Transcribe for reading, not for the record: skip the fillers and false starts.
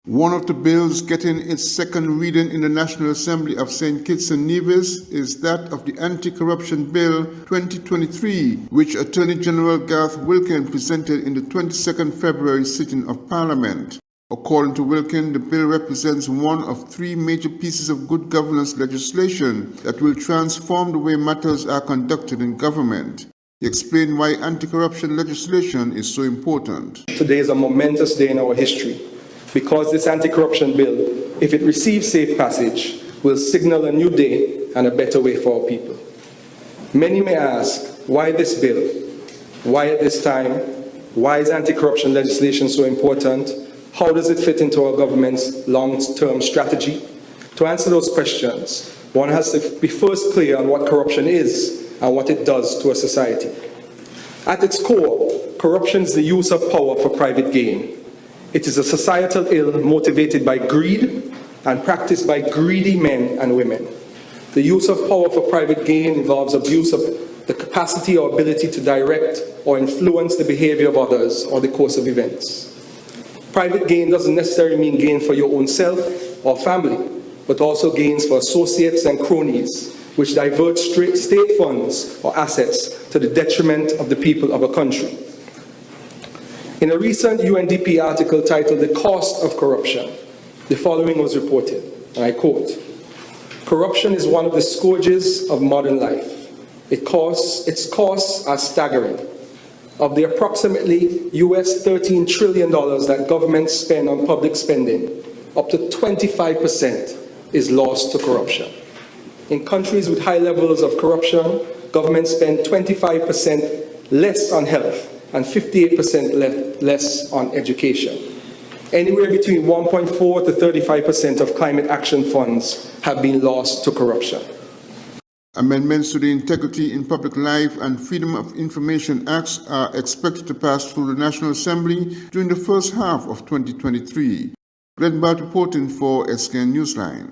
One of the bills getting its second reading in the National Assembly of St. Kitts and Nevis is that of the Anti-Corruption Bill 2023, which Attorney General Garth WIlkin presented in the 22nd February sitting of Parliament. According to WIlkin, the bill represents one of three major pieces of good governance legislation that will transform the way matters are conducted in government. He explained why anti-corruption legislation is so important. Today is a momentous day in our history, because this anti-corruption bill, if it receives safe passage, will signal a new day and a better way for our people. Many may ask, why this bill? Why at this time? Why is anti-corruption legislation so important? How does it fit into our government's long-term strategy? To answer those questions, one has to be first clear on what corruption is and what it does to a society. At its core, corruption is the use of power for private gain. It is a societal ill motivated by greed and practiced by greedy men and women. The use of power for private gain involves abuse of the capacity or ability to direct or influence the behavior of others or the course of events. Private gain doesn't necessarily mean gain for your own self or family, but also gains for associates and cronies, which divert state funds or assets to the detriment of the people of a country. In a recent UNDP article titled "The Cost of Corruption," the following was reported, and I quote, "Corruption is one of the scourges of modern life. Its costs are staggering. Of the approximately US $13 trillion that governments spend on public spending, up to 25% is lost to corruption. In countries with high levels of corruption, governments spend 25% less on health and 58% less on education. Anywhere between 1.4 to 35% of climate action funds have been lost to corruption." Amendments to the Integrity in Public Life and Freedom of Information Acts are expected to pass through the National Assembly during the first half of 2023. Glenn Bart reporting for SKN Newsline.